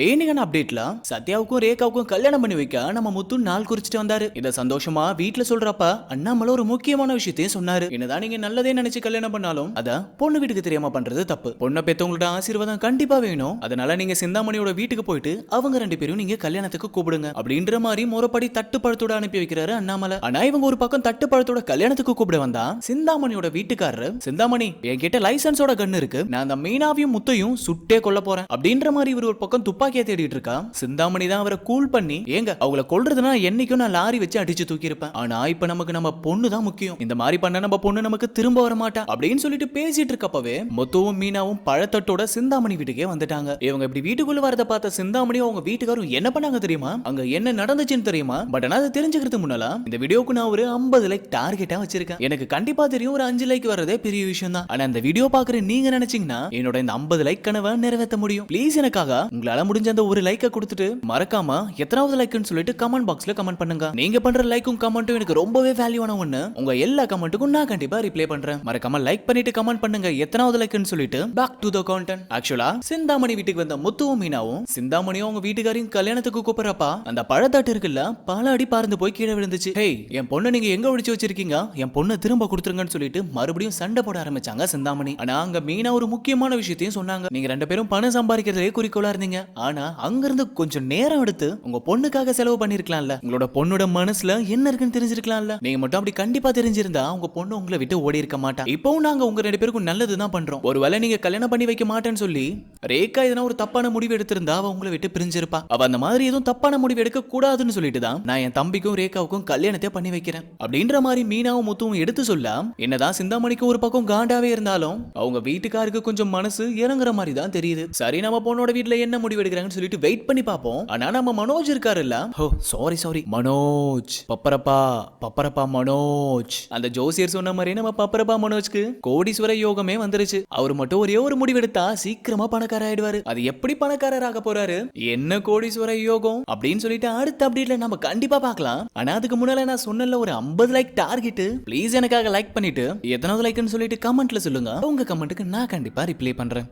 ஏனிகன் அப்டேட்ல சத்யாவுக்கும் ரேகாவுக்கும் கல்யாணம் பண்ணி வைக்க நம்ம முத்து நாள் குறிச்சிட்டு வந்தாரு. இத சந்தோஷமா வீட்ல சொல்றப்ப அண்ணாமலை ஒரு முக்கியமான விஷயத்தையும் சொன்னாரு. என்னதான் நீங்க நல்லதே நினைச்சு கல்யாணம் பண்ணாலும் அத பொண்ணு வீட்டுக்கு தெரியாம பண்றது தப்பு. பொண்ணை பெத்தவங்களோட ஆசீர்வாதம் கண்டிப்பா வேணும். அதனால நீங்க சிந்தாமணியோட வீட்டுக்கு போயிட்டு அவங்க ரெண்டு பேரும் நீங்க கல்யாணத்துக்கு கூப்பிடுங்க அப்படின்ற மாதிரி முறைப்படி தட்டுப்பழத்தோட அனுப்பி வைக்கிறாரு அண்ணாமலை. ஆனா இவங்க ஒரு பக்கம் தட்டுப்பழத்தோட கல்யாணத்துக்கு கூப்பிட வந்தா சிந்தாமணியோட வீட்டுக்காரரு, சிந்தாமணி என்கிட்ட லைசன்ஸோட கண்ணு இருக்கு, நான் அந்த மீனாவையும் முத்தையும் சுட்டே கொல்ல போறேன் அப்படின்ற மாதிரி இவர் ஒரு பக்கம் துப்பாக்கியை தேடிட்டு இருக்கா. சிந்தாமணி தான் அவரை கூல் பண்ணி, ஏங்க அவங்கள கொல்றதுனா என்னைக்கும் நான் லாரி வச்சு அடிச்சு தூக்கி இருப்பேன், ஆனா இப்ப நமக்கு நம்ம பொண்ணு தான் முக்கியம், இந்த மாதிரி பண்ண நம்ம பொண்ணு நமக்கு திரும்ப வர மாட்டா அப்படின்னு சொல்லிட்டு பேசிட்டு இருக்கப்பவே முத்துவும் மீனாவும் பழத்தட்டோட சிந்தாமணி வீட்டுக்கே வந்துட்டாங்க. இவங்க இப்படி வீட்டுக்குள்ள வரத பார்த்த சிந்தாமணி அவங்க வீட்டுக்காரும் என்ன பண்ணாங்க தெரியுமா, அங்க என்ன நடந்துச்சுன்னு தெரியுமா? பட் ஆனா அதை தெரிஞ்சுக்கிறதுக்கு முன்னால இந்த வீடியோக்கு நான் ஒரு 50 லைக் டார்கெட்டா வச்சிருக்கேன். எனக்கு கண்டிப்பா தெரியும் ஒரு 5 லைக் வரதே பெரிய விஷயம் தான். ஆனா இந்த வீடியோ பாக்குற நீங்க நினைச்சீங்கன்னா என்னோட இந்த 50 லைக் கனவை நிறைவேற்ற முடியும். ப்ளீஸ் எனக்காக உங்களால முடிஞ்ச அந்த ஒரு லைக்க கொடுத்துட்டு மறக்காம எத்தனாவது லைக்னு சொல்லிட்டு கமெண்ட் பாக்ஸ்ல கமெண்ட் பண்ணுங்க. நீங்க பண்ற லைக்கும் கமெண்ட்டும் எனக்கு ரொம்பவே வேல்யூவான ஒண்ணு. உங்க எல்லா கமெண்ட்டுக்கும் நான் கண்டிப்பா ரிப்ளை பண்றேன். மறக்காம லைக் பண்ணிட்டு கமெண்ட் பண்ணுங்க எத்தனாவது லைக்னு சொல்லிட்டு. Back to the content. ஆக்சுவலா சிந்தாமணி வீட்டுக்கு வந்த முத்துவும் மீனாவும் சிந்தாமணியும் அவங்க வீட்டுக்காரையும் கல்யாணத்துக்கு கூப்பிடுறப்ப அந்த பழத்தாட்டு இருக்குல்ல பல அடி பறந்து போய் கீழே விழுந்துச்சு. ஹேய், என் பொண்ணை நீங்க எங்க ஒளிச்சு வச்சிருக்கீங்க, என் பொண்ணை திரும்ப கொடுத்துருங்கன்னு சொல்லிட்டு மறுபடியும் சண்டை போட ஆரம்பிச்சாங்க சிந்தாமணி. ஆனா அங்க மீனா ஒரு முக்கியமான விஷயத்தையும் சொன்னாங்க. நீங்க ரெண்டு பேரும் பணம் சம்பாதிக்கிறதுலே குறிக்கோளா இருந்தீங்க, ஆனா அங்க இருந்து கொஞ்சம் நேரம் எடுத்து உங்க பொண்ணுக்காக செலவு பண்ணிருக்கலாம்ல, உங்களோட பொண்ணோட மனசுல என்ன இருக்குன்னு தெரிஞ்சிருக்கலாம்ல. நீங்க மட்டும் அப்படி கண்டிப்பா தெரிஞ்சிருந்தா உங்க பொண்ணு உங்களை விட்டு ஓடி இருக்க மாட்டா. இப்பவும் நாங்க உங்க ரெண்டு பேருக்கும் நல்லதுதான் பண்றோம். ஒருவேளை நீங்க கல்யாணம் பண்ணி வைக்க மாட்டேன்னு சொல்லி ரேகா எதனா ஒரு தப்பான முடிவு எடுத்திருந்தா அவ உங்களை விட்டு பிரிஞ்சிருப்பா. அவ அந்த மாதிரி எதுவும் தப்பான முடிவு எடுக்க கூடாதுன்னு சொல்லிட்டு தான் நான் என் தம்பிக்கும் ரேகாவுக்கும் கல்யாணத்தை பண்ணி வைக்கிறேன் அப்படின்ற மாதிரி மீனாவும் முத்துவும் எடுத்து சொல்ல, என்னதான் சிந்தாமணிக்கு ஒரு பக்கம் காண்டாவே இருந்தாலும் அவங்க வீட்டுக்காருக்கு கொஞ்சம் மனசு இறங்குற மாதிரி தான் தெரியுது. சரி, நம்ம பொண்ணோட வீட்டுல என்ன முடிவு எடுக்கிறாங்கன்னு சொல்லிட்டு வெயிட் பண்ணி பாப்போம். ஆனா நம்ம மனோஜ் இருக்காருல்ல, ஓ சாரி மனோஜ், பப்பரப்பா மனோஜ், அந்த ஜோசியர் சொன்ன மாதிரி நம்ம பப்பரப்பா மனோஜ்க்கு கோடீஸ்வர யோகமே வந்துருச்சு. அவர் மட்டும் ஒரே ஒரு முடிவு எடுத்தா சீக்கிரமா பணக்காரர் ஆயிடுவாரு. அது எப்படி பணக்காரர் ஆக போறாரு, என்ன கோடீஸ்வர யோகம் அப்படின்னு சொல்லிட்டு அடுத்த அப்டேட்ல நம்ம கண்டிப்பா பார்க்கலாம். ஆனா அதுக்கு முன்னால நான் சொன்னல ஒரு 50 லைக் டார்கெட், ப்ளீஸ் எனக்காக லைக் பண்ணிட்டு எத்தனாவது லைக்னு சொல்லிட்டு கமெண்ட்ல சொல்லுங்க. உங்க கமெண்ட்டுக்கு நான் கண்டிப்பா ரிப்ளை பண்றேன்.